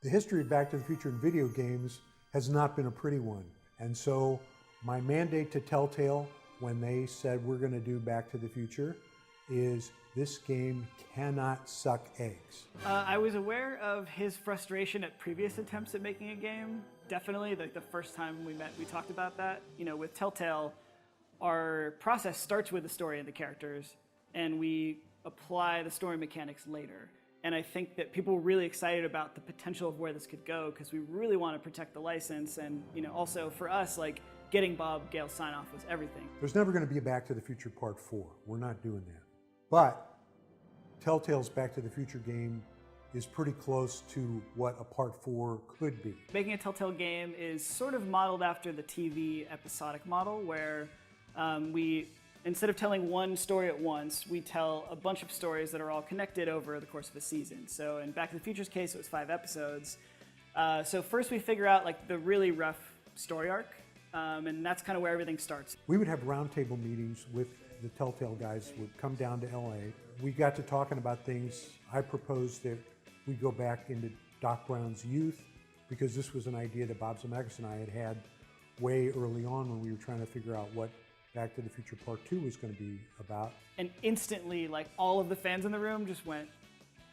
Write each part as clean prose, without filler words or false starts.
The history of Back to the Future in video games has not been a pretty one. And so my mandate to Telltale when they said we're going to do Back to the Future is this game cannot suck eggs. I was aware of his frustration at previous attempts at making a game. Definitely, like the first time we met, we talked about that. You know, with Telltale, our process starts with the story and the characters, and we apply the story mechanics later. And I think that people were really excited about the potential of where this could go because we really want to protect the license. And, you know, also for us, like getting Bob Gale's sign off was everything. There's never going to be a Back to the Future Part 4. We're not doing that. But Telltale's Back to the Future game is pretty close to what a Part 4 could be. Making a Telltale game is sort of modeled after the TV episodic model where we, instead of telling one story at once, we tell a bunch of stories that are all connected over the course of a season. So in Back to the Future's case, it was 5 episodes. So first we figure out like the really rough story arc, and that's kind of where everything starts. We would have roundtable meetings with the Telltale guys would come down to LA. We got to talking about things. I proposed that we go back into Doc Brown's youth because this was an idea that Bob Zemeckis and I had way early on when we were trying to figure out what Back to the Future Part 2 was going to be about. And instantly, like all of the fans in the room just went,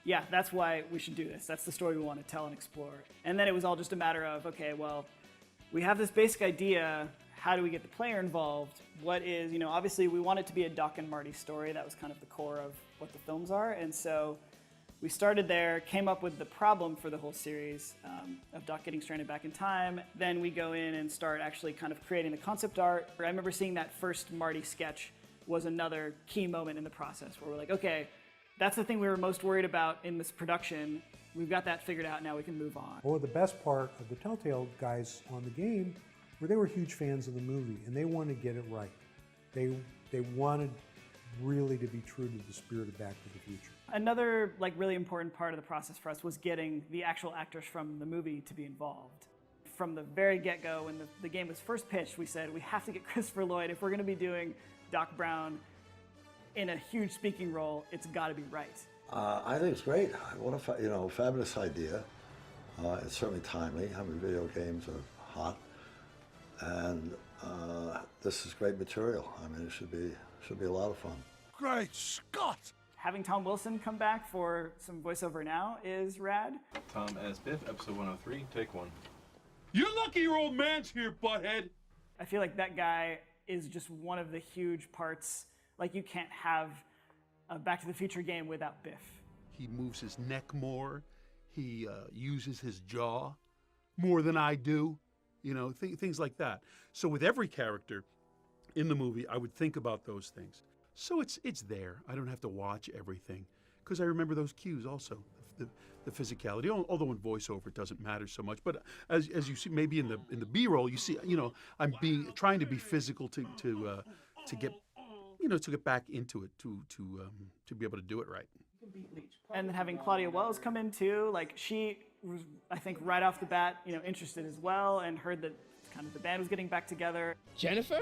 yeah, that's why we should do this. That's the story we want to tell and explore. And then it was all just a matter of, okay, well, we have this basic idea. How do we get the player involved? What is, you know, obviously we want it to be a Doc and Marty story. That was kind of the core of what the films are. And so we started there, came up with the problem for the whole series of Doc getting stranded back in time. Then we go in and start actually kind of creating the concept art. I remember seeing that first Marty sketch was another key moment in the process where we're like, okay, that's the thing we were most worried about in this production. We've got that figured out, now we can move on. Well, the best part of the Telltale guys on the game were they were huge fans of the movie and they wanted to get it right. They wanted really to be true to the spirit of Back to the Future. Another like really important part of the process for us was getting the actual actors from the movie to be involved. From the very get-go, when the game was first pitched, we said we have to get Christopher Lloyd. If we're going to be doing Doc Brown in a huge speaking role, it's got to be right. I think it's great. What a fabulous idea. It's certainly timely. I mean, video games are hot, and this is great material. I mean, it should be a lot of fun. Great Scott! Having Tom Wilson come back for some voiceover now is rad. Tom as Biff, episode 103, take 1. You're lucky your old man's here, butthead! I feel like that guy is just one of the huge parts. Like, you can't have a Back to the Future game without Biff. He moves his neck more. He uses his jaw more than I do. You know, things like that. So with every character in the movie, I would think about those things. So it's there. I don't have to watch everything because I remember those cues also, the physicality. Although in voiceover it doesn't matter so much, but as you see, maybe in the B-roll, you see, you know, I'm trying to be physical to get back into it to be able to do it right. And then having Claudia Wells come in too, like she was, I think, right off the bat, you know, interested as well and heard that kind of the band was getting back together. Jennifer?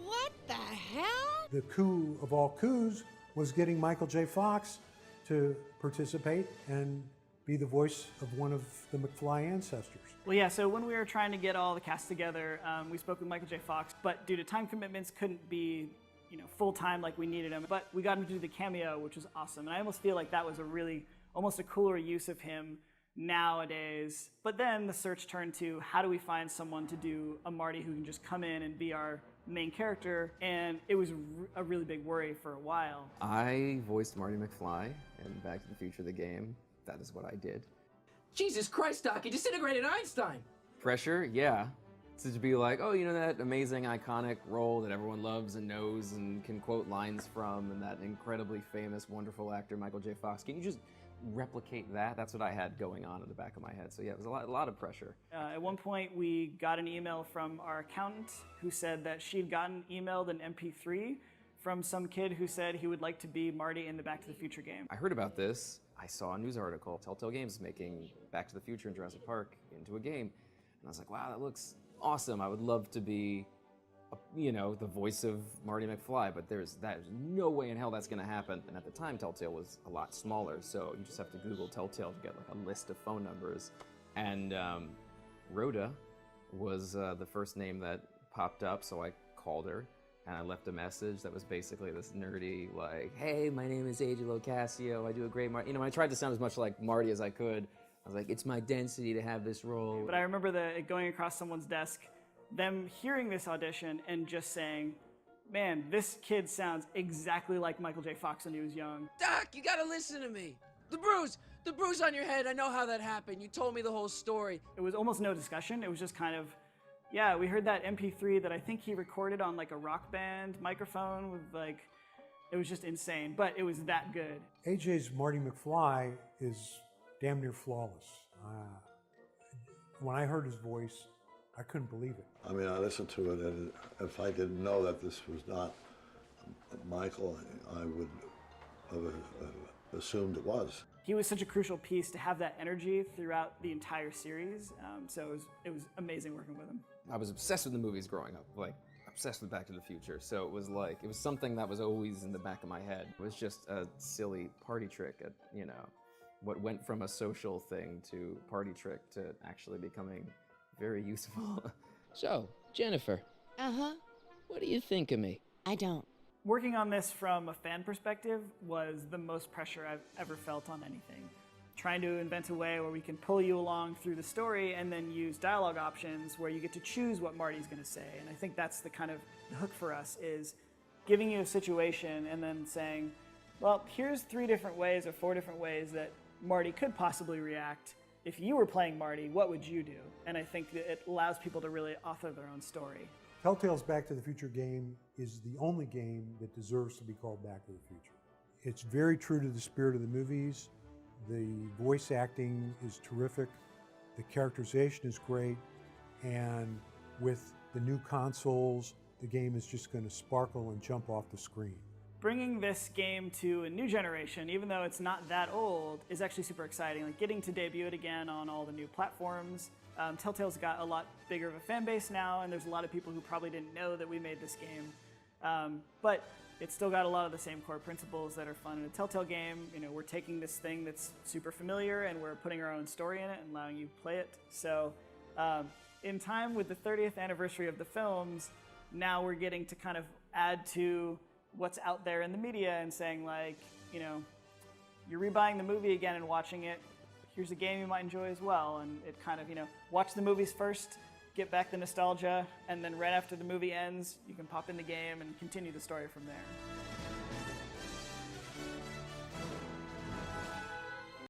What the hell? The coup of all coups was getting Michael J. Fox to participate and be the voice of one of the McFly ancestors. Well, yeah, so when we were trying to get all the cast together, we spoke with Michael J. Fox, but due to time commitments, couldn't be, you know, full-time like we needed him. But we got him to do the cameo, which was awesome. And I almost feel like that was almost a cooler use of him nowadays. But then the search turned to how do we find someone to do a Marty who can just come in and be our main character, and it was a really big worry for a while. I voiced Marty McFly in Back to the Future, the game. That is what I did. Jesus Christ, Doc, you disintegrated Einstein! Pressure, yeah. To be like, oh, you know that amazing, iconic role that everyone loves and knows and can quote lines from, and that incredibly famous, wonderful actor, Michael J. Fox. Can you just replicate that? That's what I had going on in the back of my head. So yeah, it was a lot of pressure. At one point, we got an email from our accountant who said that she'd gotten emailed an MP3 from some kid who said he would like to be Marty in the Back to the Future game. I heard about this. I saw a news article. Telltale Games is making Back to the Future and Jurassic Park into a game. And I was like, wow, that looks awesome. I would love to be, the voice of Marty McFly, but there's no way in hell that's going to happen. And at the time, Telltale was a lot smaller, so you just have to Google Telltale to get like a list of phone numbers. And Rhoda was the first name that popped up, so I called her and I left a message that was basically this nerdy, like, hey, my name is AJ Locascio, I do a great Marty. You know, I tried to sound as much like Marty as I could. I was like, it's my density to have this role. But I remember it going across someone's desk, them hearing this audition and just saying, man, this kid sounds exactly like Michael J. Fox when he was young. Doc, you gotta listen to me. The bruise on your head, I know how that happened. You told me the whole story. It was almost no discussion. It was just kind of, yeah, we heard that MP3 that I think he recorded on like a Rock Band microphone with like, it was just insane, but it was that good. AJ's Marty McFly is damn near flawless. When I heard his voice, I couldn't believe it. I mean, I listened to it, and if I didn't know that this was not Michael, I would have assumed it was. He was such a crucial piece to have that energy throughout the entire series, so it was amazing working with him. I was obsessed with the movies growing up, like obsessed with Back to the Future. So it was something that was always in the back of my head. It was just a silly party trick at, you know, what went from a social thing to party trick to actually becoming very useful. So, Jennifer. Uh-huh. What do you think of me? I don't. Working on this from a fan perspective was the most pressure I've ever felt on anything. Trying to invent a way where we can pull you along through the story and then use dialogue options where you get to choose what Marty's going to say. And I think that's the kind of the hook for us, is giving you a situation and then saying, well, here's 3 different ways or 4 different ways that Marty could possibly react. If you were playing Marty, what would you do? And I think that it allows people to really author their own story. Telltale's Back to the Future game is the only game that deserves to be called Back to the Future. It's very true to the spirit of the movies. The voice acting is terrific. The characterization is great. And with the new consoles, the game is just going to sparkle and jump off the screen. Bringing this game to a new generation, even though it's not that old, is actually super exciting. Like getting to debut it again on all the new platforms. Telltale's got a lot bigger of a fan base now, and there's a lot of people who probably didn't know that we made this game. But it's still got a lot of the same core principles that are fun in a Telltale game. You know, we're taking this thing that's super familiar and we're putting our own story in it and allowing you to play it. So in time with the 30th anniversary of the films, now we're getting to kind of add to what's out there in the media and saying, like, you know, you're rebuying the movie again and watching it, here's a game you might enjoy as well. And it kind of, you know, watch the movies first, get back the nostalgia, and then right after the movie ends, you can pop in the game and continue the story from there.